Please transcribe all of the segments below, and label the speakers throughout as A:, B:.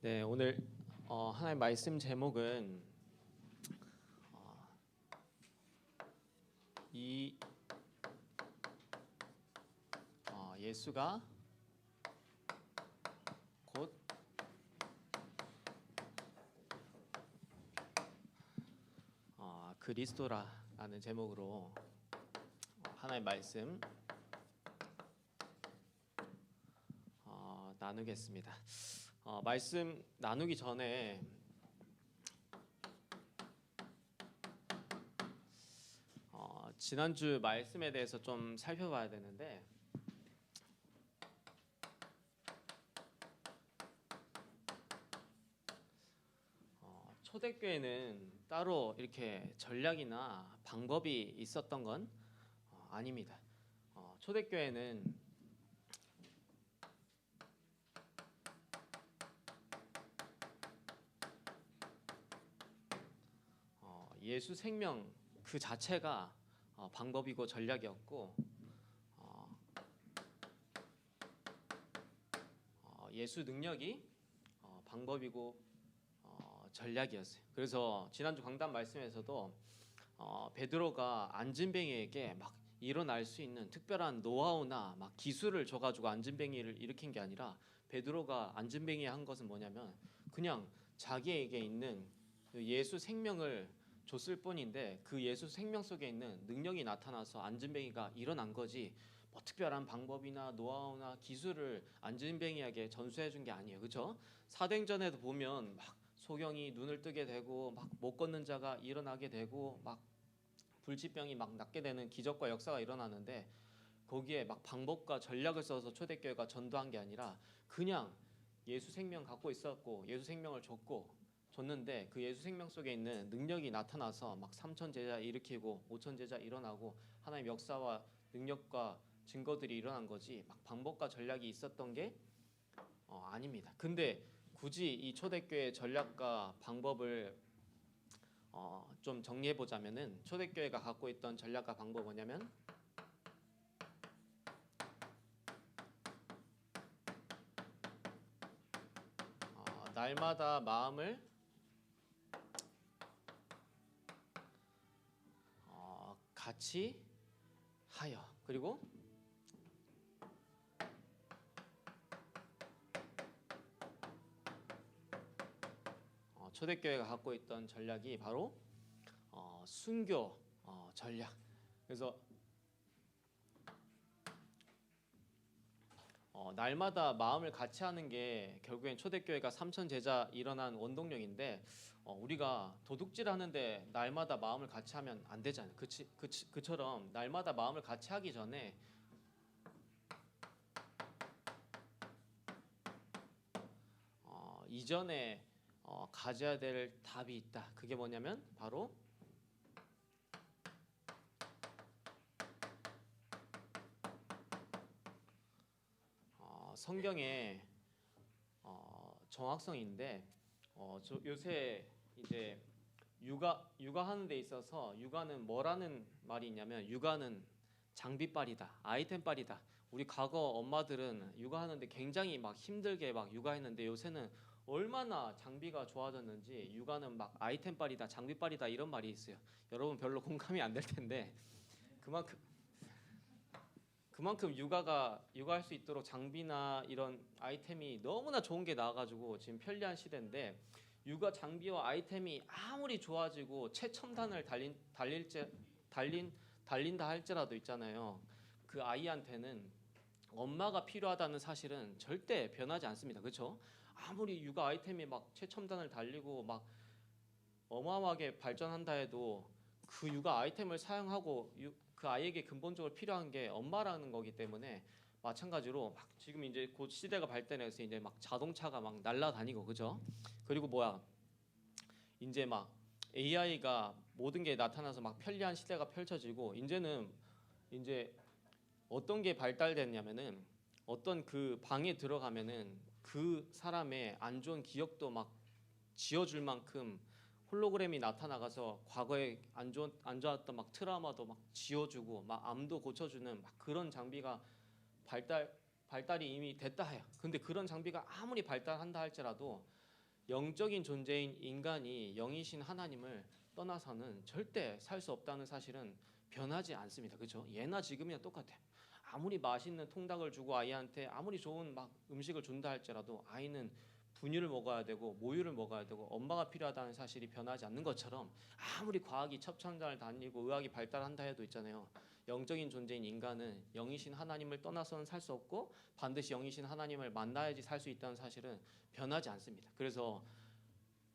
A: 네, 오늘 하나의 말씀 제목은 어, 이 예수가 곧 그리스도라는 제목으로 하나의 말씀 나누겠습니다. 말씀 나누기 전에 지난주 말씀에 대해서 좀 살펴봐야 되는데 초대교회는 따로 이렇게 전략이나 방법이 있었던 건 아닙니다. 초대교회는 예수 생명 그 자체가 방법이고 전략이었고 예수 능력이 방법이고 전략이었어요. 그래서 지난주 강단 말씀에서도 베드로가 안진뱅이에게 막 일어날 수 있는 특별한 노하우나 막 기술을 줘가지고 안진뱅이를 일으킨 게 아니라 베드로가 안진뱅이에 한 것은 뭐냐면 그냥 자기에게 있는 예수 생명을 줬을 뿐인데 그 예수 생명 속에 있는 능력이 나타나서 안진뱅이가 일어난 거지 뭐 특별한 방법이나 노하우나 기술을 안진뱅이에게 전수해 준 게 아니에요. 그렇죠? 사도행전에도 보면 막 소경이 눈을 뜨게 되고 막 못 걷는 자가 일어나게 되고 막 불치병이 막 낫게 되는 기적과 역사가 일어나는데 거기에 막 방법과 전략을 써서 초대교회가 전도한 게 아니라 그냥 예수 생명 갖고 있었고 예수 생명을 줬는데 그 예수 생명 속에 있는 능력이 나타나서 막 3천 제자 일으키고 5천 제자 일어나고 하나님 역사와 능력과 증거들이 일어난 거지 막 방법과 전략이 있었던 게 아닙니다. 근데 굳이 이 초대교회 전략과 방법을 좀 정리해 보자면은 초대교회가 갖고 있던 전략과 방법은 뭐냐면 날마다 마음을 같이 하여 그리고 초대교회가 갖고 있던 전략이 바로 순교 전략. 그래서 날마다 마음을 같이 하는 게 결국엔 초대교회가 3천 제자 일어난 원동력인데 우리가 도둑질 하는데 날마다 마음을 같이 하면 안 되잖아요. 그처럼 날마다 마음을 같이 하기 전에 이전에 가져야 될 답이 있다. 그게 뭐냐면 바로 성경의 정확성인데 요새 이제 육아하는 데 있어서 육아는 뭐라는 말이 있냐면 육아는 장비빨이다, 아이템빨이다. 우리 과거 엄마들은 육아하는데 굉장히 막 힘들게 막 육아했는데 요새는 얼마나 장비가 좋아졌는지 육아는 막 아이템빨이다, 장비빨이다 이런 말이 있어요. 여러분 별로 공감이 안 될 텐데 그만큼 육아할 수 있도록 장비나 이런 아이템이 너무나 좋은 게 나와가지고 지금 편리한 시대인데 육아 장비와 아이템이 아무리 좋아지고 최첨단을 달린다 할지라도 있잖아요. 그 아이한테는 엄마가 필요하다는 사실은 절대 변하지 않습니다. 그렇죠? 아무리 육아 아이템이 막 최첨단을 달리고 막 어마어마하게 발전한다 해도 그 육아 아이템을 사용하고 그 아이에게 근본적으로 필요한 게 엄마라는 거기 때문에 마찬가지로 막 지금 이제 곧 시대가 발전해서 이제 막 자동차가 막 날아다니고 그죠? 그리고 이제 막 AI가 모든 게 나타나서 막 편리한 시대가 펼쳐지고 이제는 이제 어떤 게 발달됐냐면은 어떤 그 방에 들어가면은 그 사람의 안 좋은 기억도 막 지워줄 만큼 홀로그램이 나타나가서 과거에 안 좋았던 막 트라우마도 막 지워주고 막 암도 고쳐주는 막 그런 장비가 발달이 이미 됐다 해요. 근데 그런 장비가 아무리 발달한다 할지라도 영적인 존재인 인간이 영이신 하나님을 떠나서는 절대 살 수 없다는 사실은 변하지 않습니다. 그렇죠? 예나 지금이나 똑같아요. 아무리 맛있는 통닭을 주고 아이한테 아무리 좋은 막 음식을 준다 할지라도 아이는 분유를 먹어야 되고 모유를 먹어야 되고 엄마가 필요하다는 사실이 변하지 않는 것처럼 아무리 과학이 첩천장을 다니고 의학이 발달한다 해도 있잖아요. 영적인 존재인 인간은 영이신 하나님을 떠나서는 살 수 없고 반드시 영이신 하나님을 만나야지 살 수 있다는 사실은 변하지 않습니다. 그래서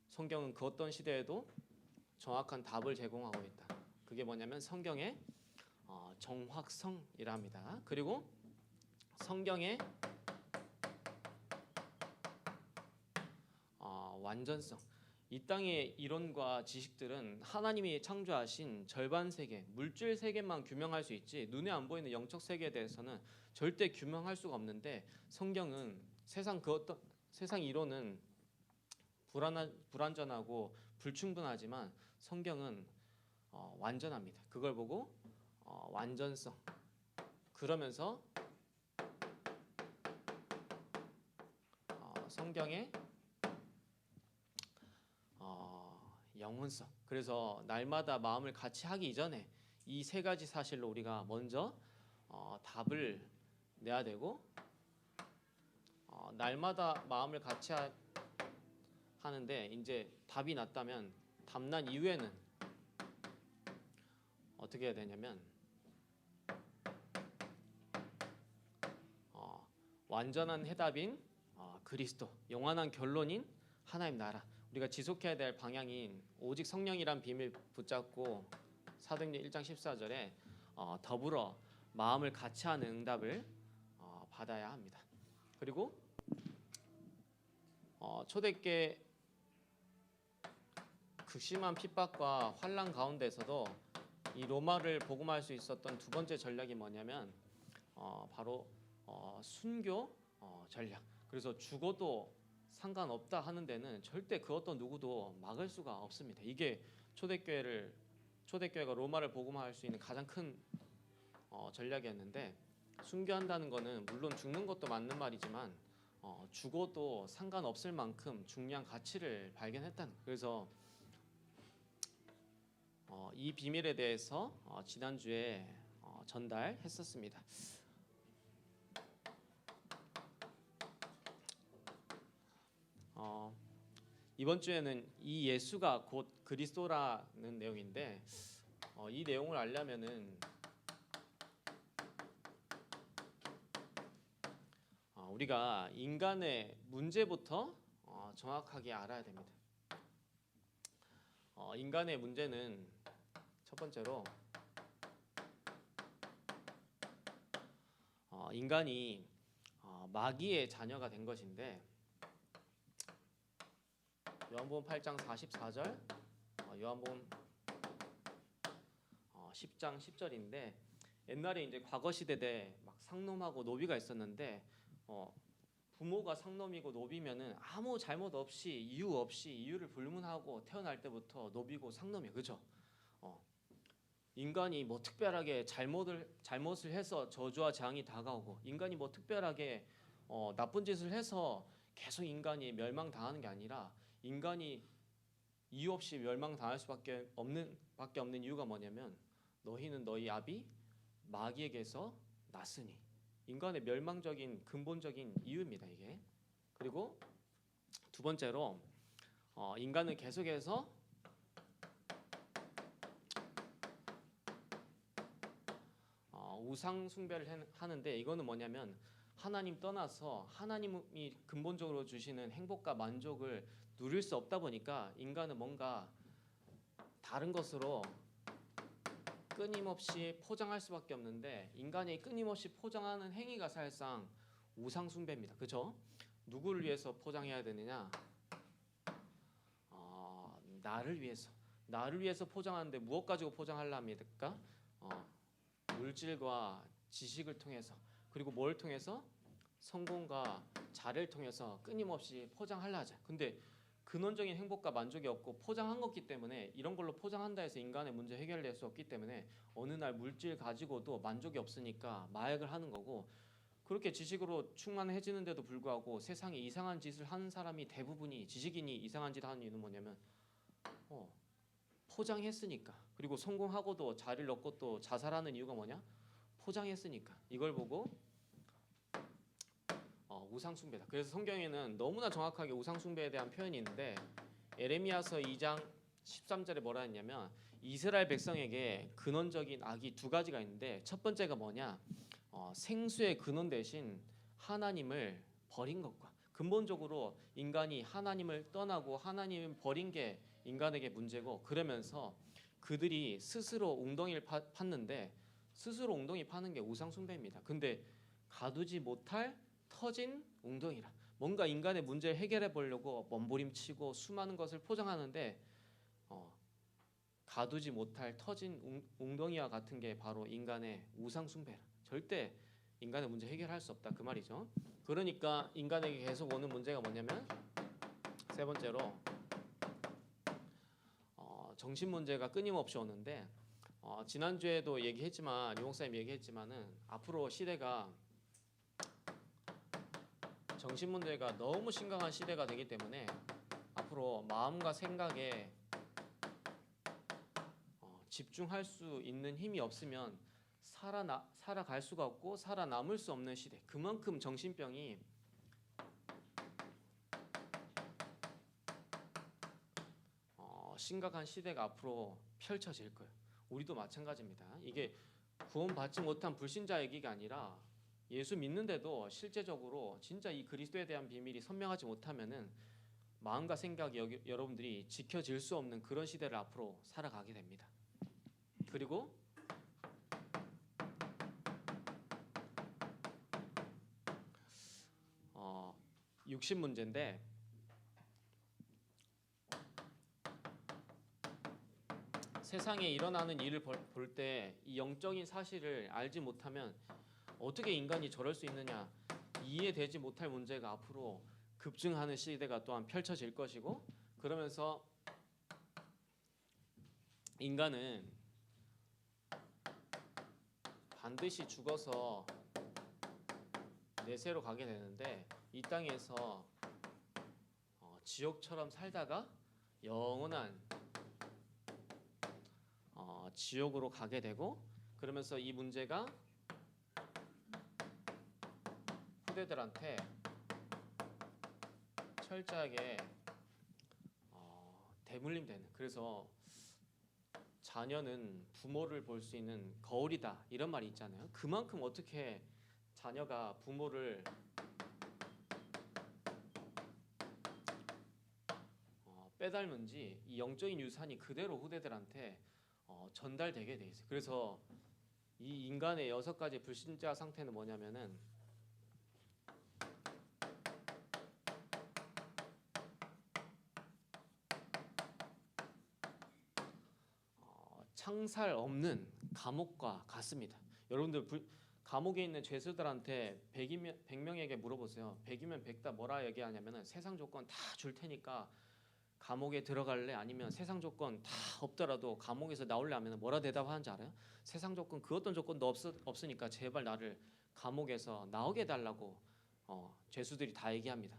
A: 성경은 그 어떤 시대에도 정확한 답을 제공하고 있다. 그게 뭐냐면 성경의 정확성이라 합니다. 그리고 성경의 완전성. 이 땅의 이론과 지식들은 하나님이 창조하신 절반 세계, 물질 세계만 규명할 수 있지 눈에 안 보이는 영적 세계에 대해서는 절대 규명할 수가 없는데 성경은 세상 이론은 불완전하고 불충분하지만 성경은 완전합니다. 그걸 보고 완전성. 그러면서 성경의 영혼성. 그래서 날마다 마음을 같이 하기 이전에 이 세 가지 사실로 우리가 먼저 답을 내야 되고 날마다 마음을 같이 하는데 이제 답이 났다면 답난 이후에는 어떻게 해야 되냐면 완전한 해답인 그리스도, 영원한 결론인 하나님 나라. 우리가 지속해야 될 방향인 오직 성령이란 비밀 붙잡고 사도행전 1장 14절에 더불어 마음을 같이 하는 응답을 받아야 합니다. 그리고 초대교회 극심한 핍박과 환난 가운데서도 이 로마를 복음할 수 있었던 두 번째 전략이 뭐냐면 바로 순교 전략. 그래서 죽어도 상관없다 하는 데는 절대 그 어떤 누구도 막을 수가 없습니다. 이게 초대교회가 로마를 복음화할 수 있는 가장 큰 전략이었는데 순교한다는 거는 물론 죽는 것도 맞는 말이지만 죽어도 상관없을 만큼 중요한 가치를 발견했다는 거예요. 그래서 이 비밀에 대해서 지난주에 전달했었습니다. 이번 주에는 이 예수가 곧 그리스도라는 내용인데 이 내용을 알려면은 우리가 인간의 문제부터 정확하게 알아야 됩니다. 인간의 문제는 첫 번째로 인간이 마귀의 자녀가 된 것인데 요한복음 8장 44절, 요한복음 10장 10절인데 옛날에 이제 과거 시대에 막 상놈하고 노비가 있었는데 부모가 상놈이고 노비면은 아무 잘못 없이 이유 없이 이유를 불문하고 태어날 때부터 노비고 상놈이에요. 그죠? 인간이 뭐 특별하게 잘못을 해서 저주와 재앙이 다가오고 인간이 뭐 특별하게 나쁜 짓을 해서 계속 인간이 멸망당하는 게 아니라 인간이 이유 없이 멸망당할 수밖에 없는 이유가 뭐냐면 너희는 너희 아비 마귀에게서 났으니. 인간의 멸망적인 근본적인 이유입니다. 이게. 그리고 두 번째로 인간은 계속해서 우상 숭배를 하는데 이거는 뭐냐면 하나님 떠나서 하나님이 근본적으로 주시는 행복과 만족을 누릴 수 없다 보니까 인간은 뭔가 다른 것으로 끊임없이 포장할 수밖에 없는데 인간이 끊임없이 포장하는 행위가 사실상 우상 숭배입니다. 그렇죠? 누구를 위해서 포장해야 되느냐? 나를 위해서 포장하는데 무엇 가지고 포장하려합니까? 물질과 지식을 통해서 그리고 뭘 통해서? 성공과 자를 통해서 끊임없이 포장하려 하자. 근데 근원적인 행복과 만족이 없고 포장한 거기 때문에 이런 걸로 포장한다 해서 인간의 문제 해결될 수 없기 때문에 어느 날 물질 가지고도 만족이 없으니까 마약을 하는 거고 그렇게 지식으로 충만해지는데도 불구하고 세상에 이상한 짓을 하는 사람이 대부분이 지식인이 이상한 짓 하는 이유는 뭐냐면 포장했으니까. 그리고 성공하고도 자리를 얻고 또 자살하는 이유가 뭐냐? 포장했으니까. 이걸 보고 우상숭배다. 그래서 성경에는 너무나 정확하게 우상숭배에 대한 표현이 있는데 에레미야서 2장 13절에 뭐라 했냐면 이스라엘 백성에게 근원적인 악이 두 가지가 있는데 첫 번째가 뭐냐? 생수의 근원 대신 하나님을 버린 것과 근본적으로 인간이 하나님을 떠나고 하나님을 버린 게 인간에게 문제고 그러면서 그들이 스스로 웅덩이를 팠는데 스스로 웅덩이 파는 게 우상숭배입니다. 근데 가두지 못할 터진 웅덩이라 뭔가 인간의 문제를 해결해 보려고 몸부림치고 수많은 것을 포장하는데 가두지 못할 터진 웅덩이와 같은 게 바로 인간의 우상숭배라. 절대 인간의 문제 해결할 수 없다 그 말이죠. 그러니까 인간에게 계속 오는 문제가 뭐냐면 세 번째로 정신 문제가 끊임없이 오는데 지난주에도 얘기했지만 유 목사님 얘기했지만은 앞으로 시대가 정신 문제가 너무 심각한 시대가 되기 때문에 앞으로 마음과 생각에 집중할 수 있는 힘이 없으면 살아갈 수가 없고 살아남을 수 없는 시대. 그만큼 정신병이 심각한 시대가 앞으로 펼쳐질 거예요. 우리도 마찬가지입니다. 이게 구원받지 못한 불신자 얘기가 아니라 예수 믿는데도 실제적으로 진짜 이 그리스도에 대한 비밀이 선명하지 못하면은 마음과 생각이 여러분들이 지켜질 수 없는 그런 시대를 앞으로 살아가게 됩니다. 그리고 60문제인데 세상에 일어나는 일을 볼 때 이 영적인 사실을 알지 못하면 어떻게 인간이 저럴 수 있느냐 이해되지 못할 문제가 앞으로 급증하는 시대가 또한 펼쳐질 것이고 그러면서 인간은 반드시 죽어서 내세로 가게 되는데 이 땅에서 지옥처럼 살다가 영원한 지옥으로 가게 되고 그러면서 이 문제가 후대들한테 철저하게 대물림되는 그래서 자녀는 부모를 볼 수 있는 거울이다 이런 말이 있잖아요. 그만큼 어떻게 자녀가 부모를 빼닮은지 이 영적인 유산이 그대로 후대들한테 전달되게 돼 있어요. 그래서 이 인간의 6가지 불신자 상태는 뭐냐면은 창살 없는 감옥과 같습니다. 여러분들 감옥에 있는 죄수들한테 100명에게 물어보세요. 100이면 100 다 뭐라 얘기하냐면은 세상 조건 다 줄 테니까 감옥에 들어갈래? 아니면 세상 조건 다 없더라도 감옥에서 나올래? 하면 뭐라 대답하는지 알아요? 세상 조건 그 어떤 조건도 없으니까 제발 나를 감옥에서 나오게 해달라고 죄수들이 다 얘기합니다.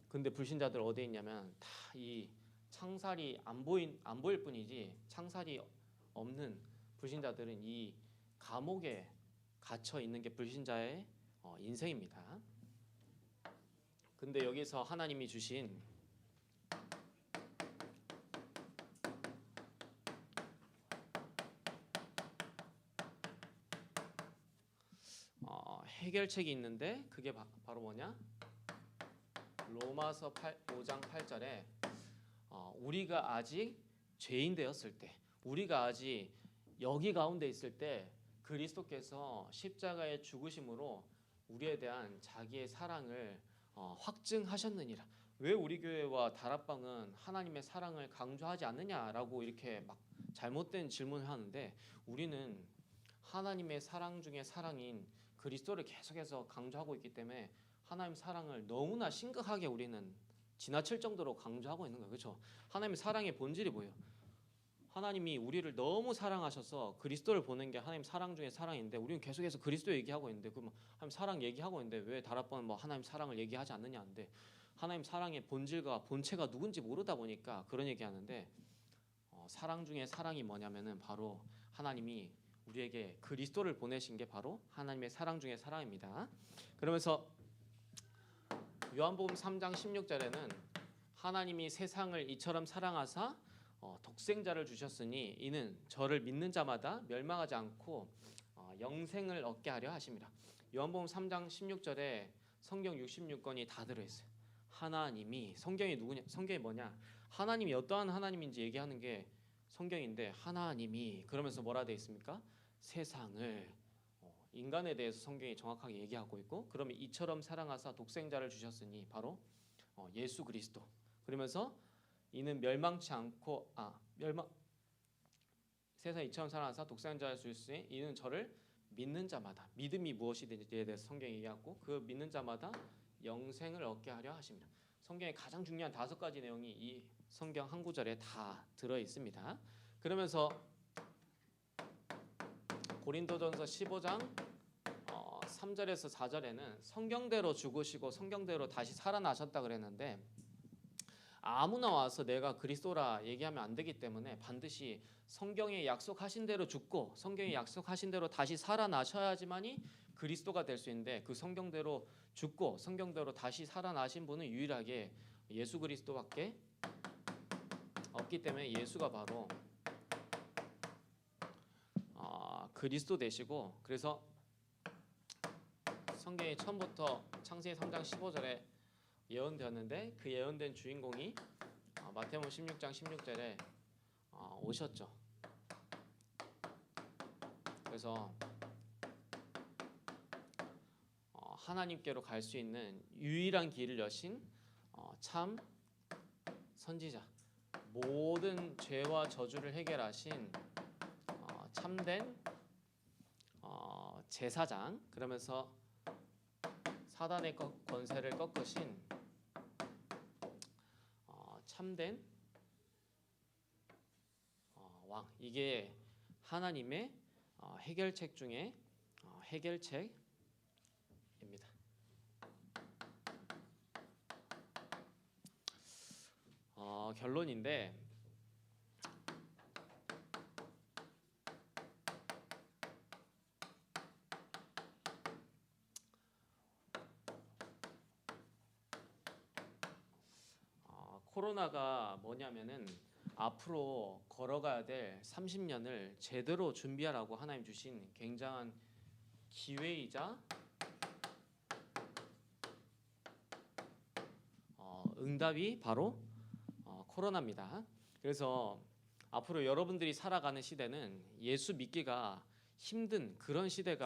A: 근데 불신자들 어디에 있냐면 다 이 창살이 안 보일 뿐이지 창살이 없는 불신자들은 이 감옥에 갇혀 있는 게 불신자의 인생입니다. 근데 여기서 하나님이 주신 해결책이 있는데 그게 바로 뭐냐? 로마서 5장 8절에 우리가 아직 죄인 되었을 때 우리가 아직 여기 가운데 있을 때 그리스도께서 십자가의 죽으심으로 우리에 대한 자기의 사랑을 확증하셨느니라. 왜 우리 교회와 다락방은 하나님의 사랑을 강조하지 않느냐라고 이렇게 막 잘못된 질문을 하는데 우리는 하나님의 사랑 중에 사랑인 그리스도를 계속해서 강조하고 있기 때문에 하나님 사랑을 너무나 심각하게 우리는 지나칠 정도로 강조하고 있는 거예요. 그렇죠? 하나님의 사랑의 본질이 뭐예요? 하나님이 우리를 너무 사랑하셔서 그리스도를 보낸 게 하나님 사랑 중에 사랑인데 우리는 계속해서 그리스도 얘기하고 있는데 하나님 사랑 얘기하고 있는데 왜 다락방은 하나님 사랑을 얘기하지 않느냐는데 하나님 사랑의 본질과 본체가 누군지 모르다 보니까 그런 얘기하는데 사랑 중에 사랑이 뭐냐면은 바로 하나님이 우리에게 그리스도를 보내신 게 바로 하나님의 사랑 중에 사랑입니다. 그러면서 요한복음 3장 16절에는 하나님이 세상을 이처럼 사랑하사 독생자를 주셨으니 이는 저를 믿는 자마다 멸망하지 않고 영생을 얻게 하려 하심이라. 요한복음 3장 16절에 성경 66권이 다 들어있어요. 하나님이 성경이 누구냐? 성경이 뭐냐? 하나님이 어떠한 하나님인지 얘기하는 게 성경인데 하나님이 그러면서 뭐라 되어 있습니까? 세상을 인간에 대해서 성경이 정확하게 얘기하고 있고 그러면 이처럼 사랑하사 독생자를 주셨으니 바로 예수 그리스도. 그러면서 이는 멸망치 않고 세상 이처럼 사랑하사 독생자를 주셨으니 이는 저를 믿는 자마다 믿음이 무엇이든지에 대해서 성경이 얘기하고 그 믿는 자마다 영생을 얻게 하려 하십니다. 성경의 가장 중요한 5가지 내용이 이 성경 한 구절에 다 들어 있습니다. 그러면서 고린도전서 15장 3절에서 4절에는 성경대로 죽으시고 성경대로 다시 살아나셨다 그랬는데 아무나 와서 내가 그리스도라 얘기하면 안 되기 때문에 반드시 성경에 약속하신 대로 죽고 성경에 약속하신 대로 다시 살아나셔야지만이 그리스도가 될 수 있는데 그 성경대로 죽고 성경대로 다시 살아나신 분은 유일하게 예수 그리스도밖에 없기 때문에 예수가 바로 그리스도 되시고 그래서 성경이 처음부터 창세기 3장 15절에 예언되었는데 그 예언된 주인공이 마태복음 16장 16절에 오셨죠. 그래서 하나님께로 갈 수 있는 유일한 길을 여신 참 선지자, 모든 죄와 저주를 해결하신 참된 제사장, 그러면서 사단의 권세를 꺾으신 참된 왕. 이게 하나님의 해결책 중에 해결책입니다. 결론인데 코로나가 뭐냐면은 앞으로 걸어가야 될 30년을 제대로 준비하라고 하나님 주신 굉장한 기회이자 응답이 바로 코로나입니다. 그래서 앞으로 여러분들이 살아가는 시대는 예수 믿기가 힘든 그런 시대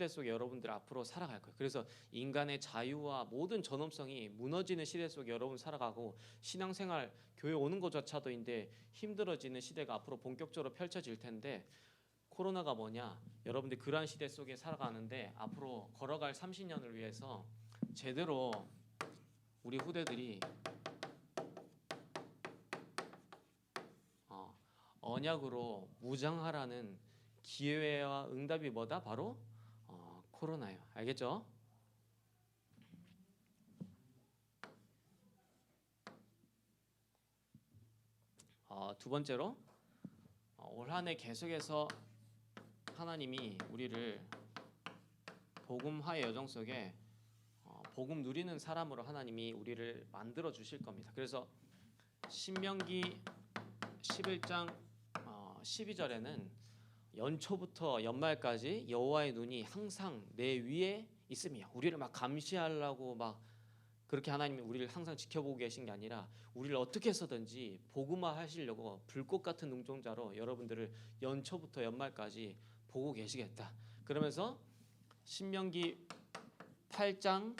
A: 속에 여러분들 앞으로 살아갈 거예요. 그래서 인간의 자유와 모든 존엄성이 무너지는 시대 속에 여러분 살아가고 신앙생활 교회 오는 것조차도인데 힘들어지는 시대가 앞으로 본격적으로 펼쳐질 텐데 코로나가 뭐냐? 여러분들 그러한 시대 속에 살아가는데 앞으로 걸어갈 30년을 위해서 제대로 우리 후대들이 언약으로 무장하라는 기회와 응답이 뭐다? 바로 코로나예요. 알겠죠? 두 번째로 올 한 해 계속해서 하나님이 우리를 복음화의 여정 속에 복음 누리는 사람으로 하나님이 우리를 만들어 주실 겁니다. 그래서 신명기 11장 12절에는 연초부터 연말까지 여호와의 눈이 항상 내 위에 있으며 우리를 막 감시하려고 막 그렇게 하나님이 우리를 항상 지켜보고 계신 게 아니라 우리를 어떻게 해서든지 복음화 하시려고 불꽃 같은 눈동자로 여러분들을 연초부터 연말까지 보고 계시겠다. 그러면서 신명기 8장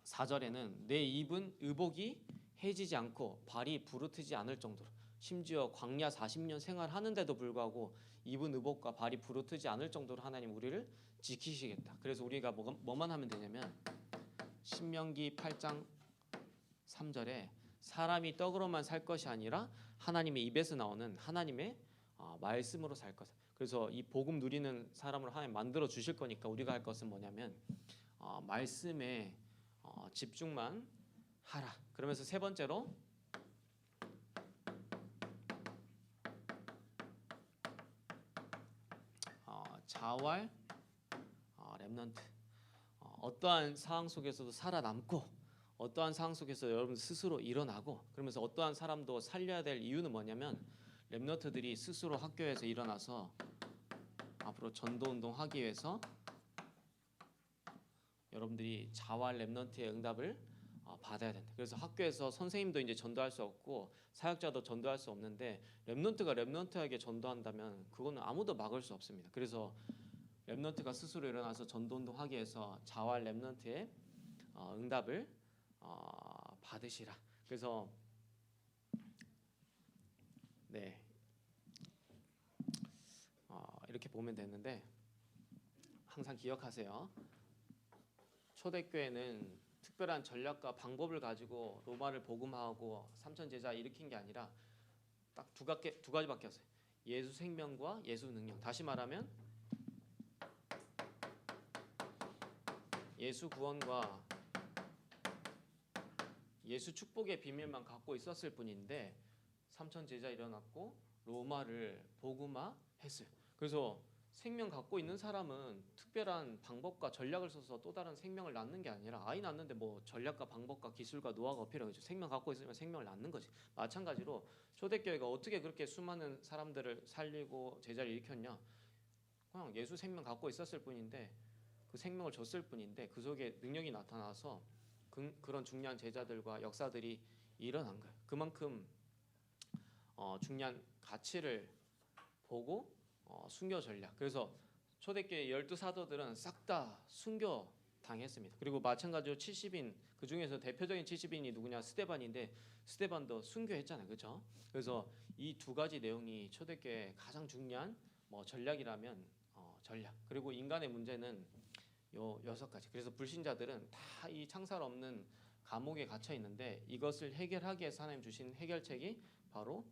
A: 4절에는 내 입은 의복이 해지지 않고 발이 부르트지 않을 정도로 심지어 광야 40년 생활하는데도 불구하고 입은 의복과 발이 부르트지 않을 정도로 하나님 우리를 지키시겠다. 그래서 우리가 뭐만 하면 되냐면 신명기 8장 3절에 사람이 떡으로만 살 것이 아니라 하나님의 입에서 나오는 하나님의 말씀으로 살 것. 그래서 이 복음 누리는 사람으로 하나님 만들어 주실 거니까 우리가 할 것은 뭐냐면 말씀에 집중만 하라. 그러면서 세 번째로 자활 렘넌트. 어떠한 상황 속에서도 살아남고 어떠한 상황 속에서 여러분 스스로 일어나고, 그러면서 어떠한 사람도 살려야 될 이유는 뭐냐면 렘넌트들이 스스로 학교에서 일어나서 앞으로 전도 운동하기 위해서 여러분들이 자활 렘넌트의 응답을 받아야 된다. 그래서 학교에서 선생님도 이제 전도할 수 없고 사역자도 전도할 수 없는데 렘넌트가 렘넌트에게 전도한다면 그거는 아무도 막을 수 없습니다. 그래서 렘넌트가 스스로 일어나서 전도 운동하기 위해서 자활 렘넌트의 응답을 받으시라. 그래서 네, 이렇게 보면 되는데 항상 기억하세요. 초대교회는 특별한 전략과 방법을 가지고 로마를 복음화하고 삼천 제자 일으킨 게 아니라 딱 두 가지밖에 없어요. 예수 생명과 예수 능력. 다시 말하면 예수 구원과 예수 축복의 비밀만 갖고 있었을 뿐인데 삼천 제자 일어났고 로마를 복음화했어요. 그래서 생명 갖고 있는 사람은 특별한 방법과 전략을 써서 또 다른 생명을 낳는 게 아니라, 아이 낳는데 뭐 전략과 방법과 기술과 노하우가 필요하죠. 생명 갖고 있으면 생명을 낳는 거지. 마찬가지로 초대교회가 어떻게 그렇게 수많은 사람들을 살리고 제자를 일으켰냐? 그냥 예수 생명 갖고 있었을 뿐인데 그 생명을 줬을 뿐인데 그 속에 능력이 나타나서 그런 중요한 제자들과 역사들이 일어난 거예요. 그만큼 중요한 가치를 보고 순교 전략. 그래서 초대교회 12사도들은 싹 다 순교 당했습니다. 그리고 마찬가지로 70인, 그 중에서 대표적인 70인이 누구냐? 스데반인데 스데반도 순교했잖아요. 그렇죠? 그래서 이 두 가지 내용이 초대교회 가장 중요한 전략이라면 전략. 그리고 인간의 문제는 요 6가지. 그래서 불신자들은 다 이 창살 없는 감옥에 갇혀 있는데 이것을 해결하기 위해서 하나님 주신 해결책이 바로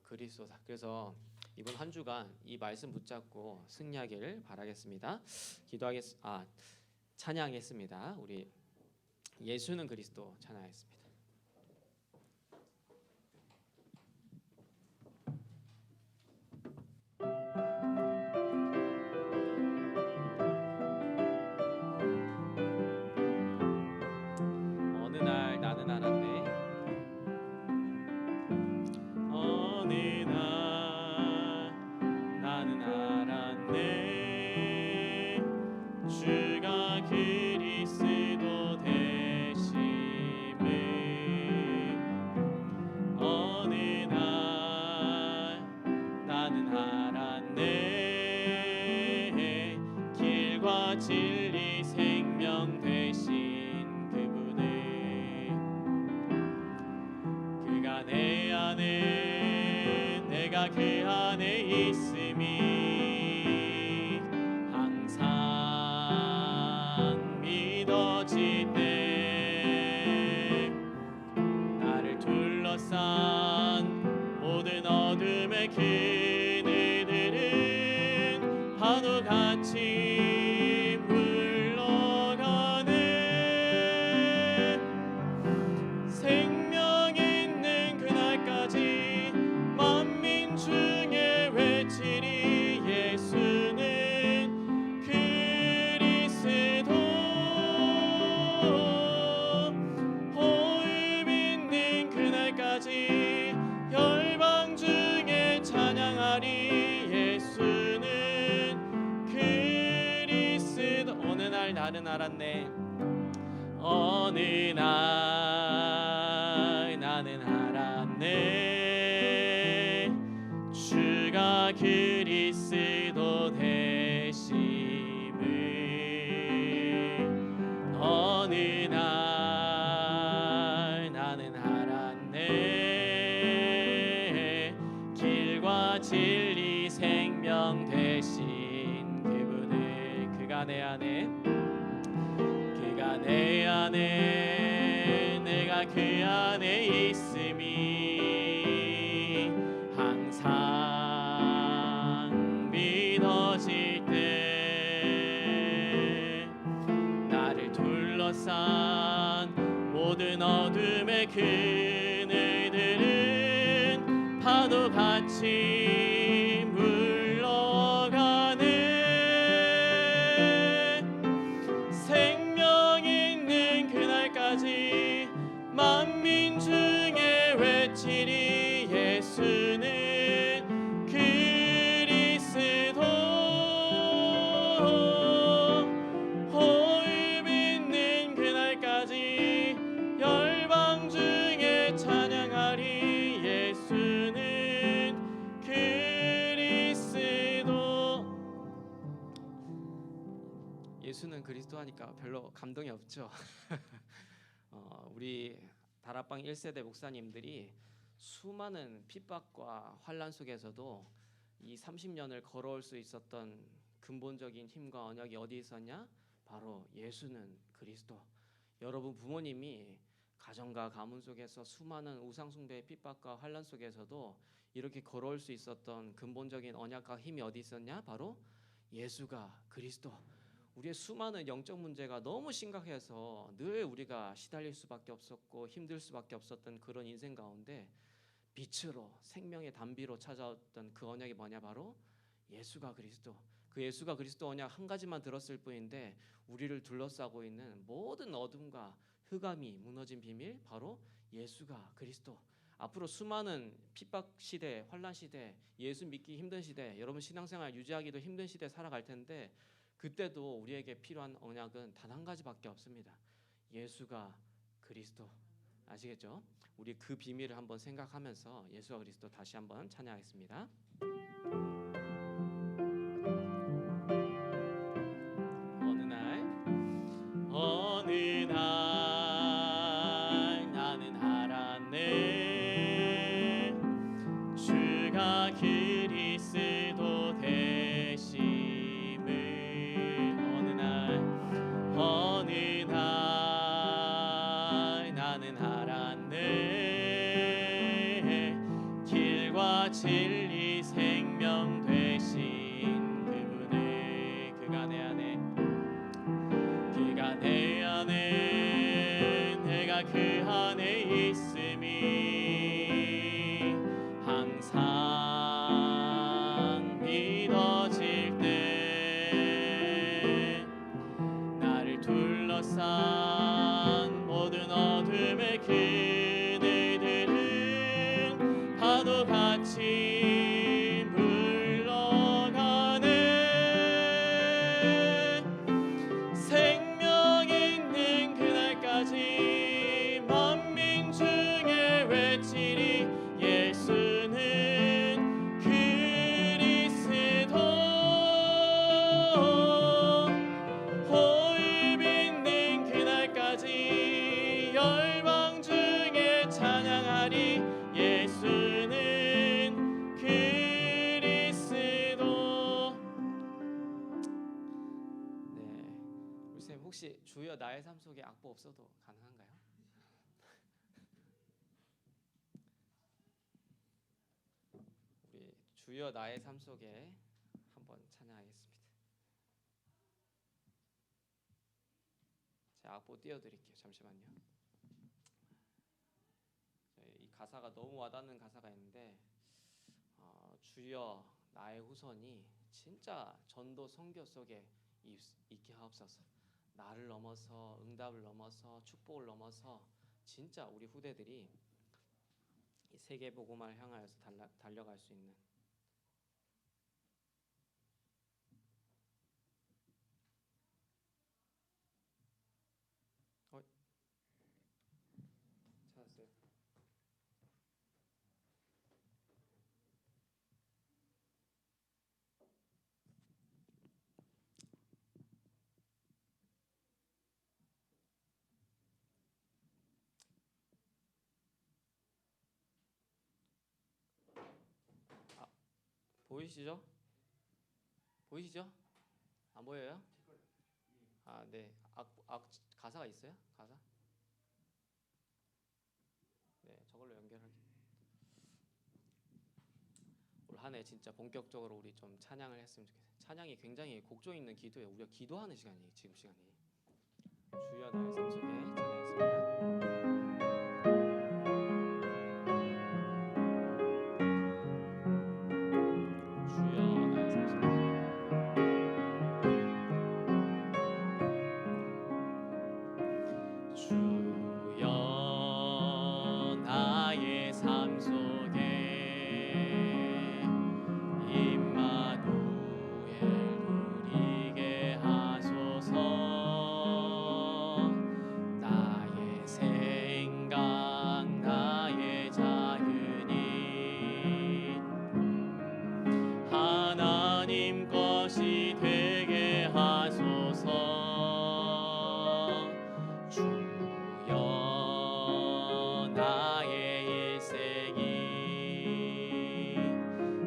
A: 그리스도다. 그래서 이번 한 주간 이 말씀 붙잡고 승리하기를 바라겠습니다. 찬양했습니다. 우리 예수는 그리스도 찬양했습니다. 어느 날 나는 알았네. 어느 날 나는 알았네. 주가 그리스도 되심을. 어느 날 나는 알았네. 길과 진리 생명 되신 그분을. 그가 내 안에 내가 그 안에 있음이 항상 믿어지네. 나를 둘러싼 모든 어둠의 그늘들은 파도같이 물러가네. 생명 있는 그날까지 만민 중에 외치리. 예수는 그리스도. 호흡 있는 그날까지 열방 중에 찬양하리. 예수는 그리스도. 어느 날 나는 알았네. 어느 날 나는 알았네. 주가 그리스도 되심을. 어느 날 나는 알았네. 길과 진리 생명 되신 그분을. 그가 내 안에 내가 내가 그 안에 있음이 항상 믿어질 때 나를 둘러싼 모든 어둠의 그늘들은 파도같이 물러가네. 생명 있는 그날까지 만민 중에 외치리 예수는 그리스도. 호흡 있는 그날까지 열방 중에 찬양하리 예수는 그리스도. 예수는 그리스도 하니까 별로 감동이 없죠. 우리 다락방 1세대 목사님들이 수많은 핍박과 환란 속에서도 이 30년을 걸어올 수 있었던 근본적인 힘과 언약이 어디 있었냐? 바로 예수는 그리스도. 여러분 부모님이 가정과 가문 속에서 수많은 우상숭배의 핍박과 환란 속에서도 이렇게 걸어올 수 있었던 근본적인 언약과 힘이 어디 있었냐? 바로 예수가 그리스도. 우리의 수많은 영적 문제가 너무 심각해서 늘 우리가 시달릴 수밖에 없었고 힘들 수밖에 없었던 그런 인생 가운데 빛으로 생명의 단비로 찾아왔던 그 언약이 뭐냐? 바로 예수가 그리스도. 그 예수가 그리스도 언약 한 가지만 들었을 뿐인데 우리를 둘러싸고 있는 모든 어둠과 흑암이 무너진 비밀, 바로 예수가 그리스도. 앞으로 수많은 핍박 시대, 환란 시대, 예수 믿기 힘든 시대, 여러분 신앙생활 유지하기도 힘든 시대 살아갈 텐데 그때도 우리에게 필요한 언약은 단 한 가지밖에 없습니다. 예수가 그리스도. 아시겠죠? 우리 그 비밀을 한번 생각하면서 예수가 그리스도 다시 한번 찬양하겠습니다. 어느 날 나는 알았네. 주가 그리스도 되심을. 어느 날 나는 알았네. 길과 진리 생명 되신 그분을. 그가 내 안에 내가 그 안에 있음이 항상 믿어질 때 나를 둘러싼 모든 어둠의 그늘들은 파도같이 물러가네. 생명 있는 그날까지 만민 중에 외치리 예수는 그리스도. 호흡 있는 그날까지 열방 중에 찬양하리 예수는 그리스도. 네, 우리 쌤 혹시 주여 나의 삶 속에 악보 없어도 가능한가요? 우리 주여 나의 삶 속에 한번 찬양하겠습니다. 제가 악보 띄워드릴게요. 잠시만요. 이 가사가 너무 와닿는 가사가 있는데 주여 나의 후손이 진짜 전도 선교 속에 있게 하옵소서. 나를 넘어서 응답을 넘어서 축복을 넘어서 진짜 우리 후대들이 이 세계 복음화를 향하여서 달려갈 수 있는. 찾았어요. 보이시죠? 보이시죠? 안 보여요? 네. 가사가 있어요? 가사? 한 해 진짜 본격적으로 우리 좀 찬양을 했으면 좋겠어요. 찬양이 굉장히 곡조 있는 기도예요. 우리가 기도하는 시간이에요. 지금 시간이. 주여 나의 삶 속에 찬양했습니다. 주여 나의 삶 속에 임마누엘 누리게 하소서. 나의 생각 나의 자유니 하나님 것이 되게 하소서. 나의 일생이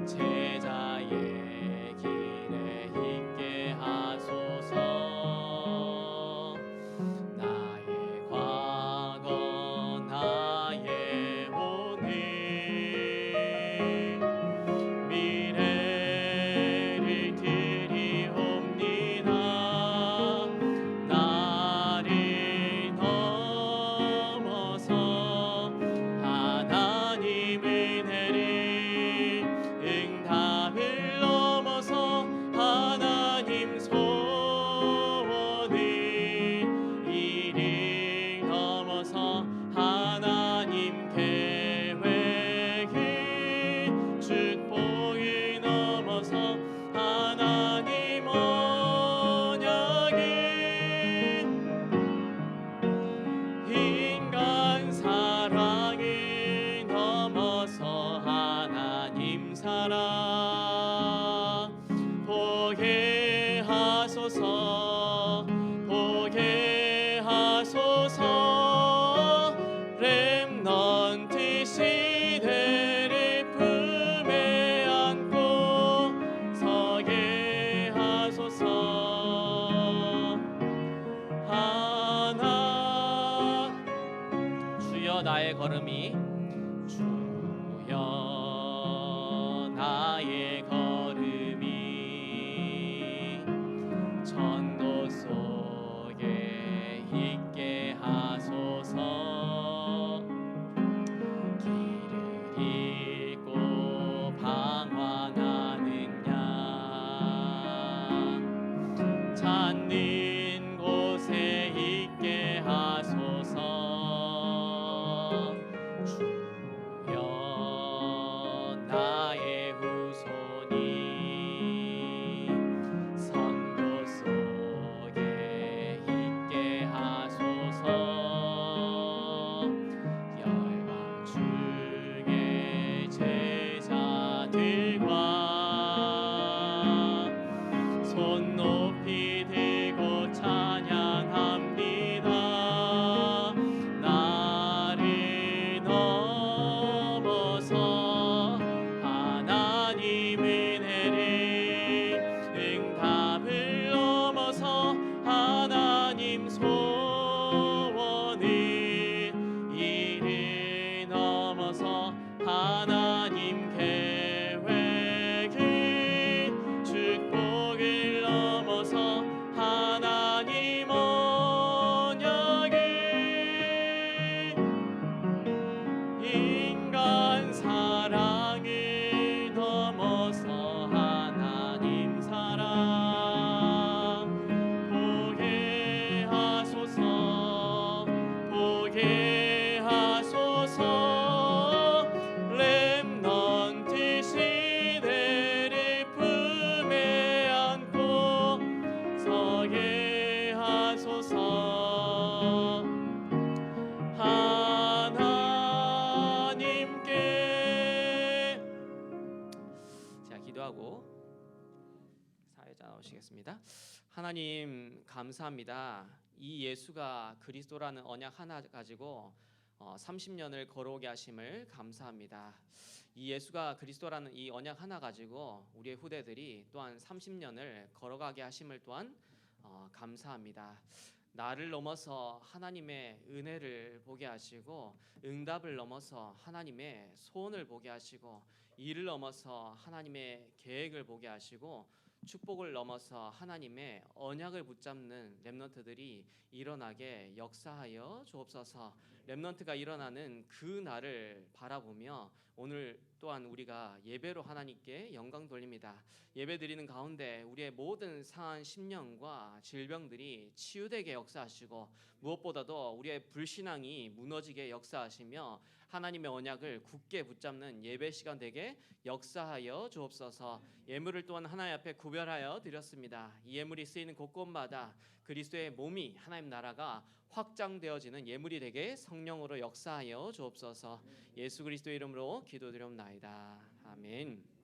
A: 제자의 길에 있게 하소서. 나의 과거 나의 오늘 미래를 드리옵니다. 나를 넘어서 하나님 은혜를 응답을 넘어서 하나님 소원을 이를 넘어서 하나님 계획을 축복을 넘어서 하나님 언약을 인간 사랑을 넘어서 하나님 사랑 보게 하소서. 보게 하소서. 렘넌트 시대를 품에 안고 서게 하소서. 하나 주여 나의 걸음이 주여 나의 걸음이 전도 속에 있게 하소서. 길을 잃고 방황하는 양 찾는 곳에 있게 하소서. 주여 나의 후손이 선교 속에 있게 하소서. 열방 중에 제자들과 손 높이 들고 찬양합니다. 나를 넘어서 하나님 은혜를 응답을 넘어서 하나님 소원을 이를 넘어서 하나님 계획을 축복을 넘어서 하나님 언약을 인간 사랑을 넘어서 하나님 사랑 보게 하소서. 보게 하소서. 렘넌트 시대를 품에 안고 서게 하소서. 하나님께 자 기도하고 사회자 나오시겠습니다. 하나님 감사합니다. 이 예수가 그리스도라는 언약 하나 가지고 30년을 걸어오게 하심을 감사합니다. 이 예수가 그리스도라는 이 언약 하나 가지고 우리의 후대들이 또한 30년을 걸어가게 하심을 또한 감사합니다. 나를 넘어서 하나님의 은혜를 보게 하시고, 응답을 넘어서 하나님의 소원을 보게 하시고, 일을 넘어서 하나님의 계획을 보게 하시고, 축복을 넘어서 하나님의 언약을 붙잡는 렘넌트들이 일어나게 역사하여 주옵소서. 렘넌트가 일어나는 그 날을 바라보며 오늘 또한 우리가 예배로 하나님께 영광 돌립니다. 예배 드리는 가운데 우리의 모든 상한 심령과 질병들이 치유되게 역사하시고, 무엇보다도 우리의 불신앙이 무너지게 역사하시며 하나님의 언약을 굳게 붙잡는 예배 시간 되게 역사하여 주옵소서. 예물을 또한 하나님 앞에 구별하여 드렸습니다. 이 예물이 쓰이는 곳곳마다 그리스도의 몸이, 하나님 나라가 확장되어지는 예물이 되게 성령으로 역사하여 주옵소서. 예수 그리스도의 이름으로 기도드리옵나이다. 아멘.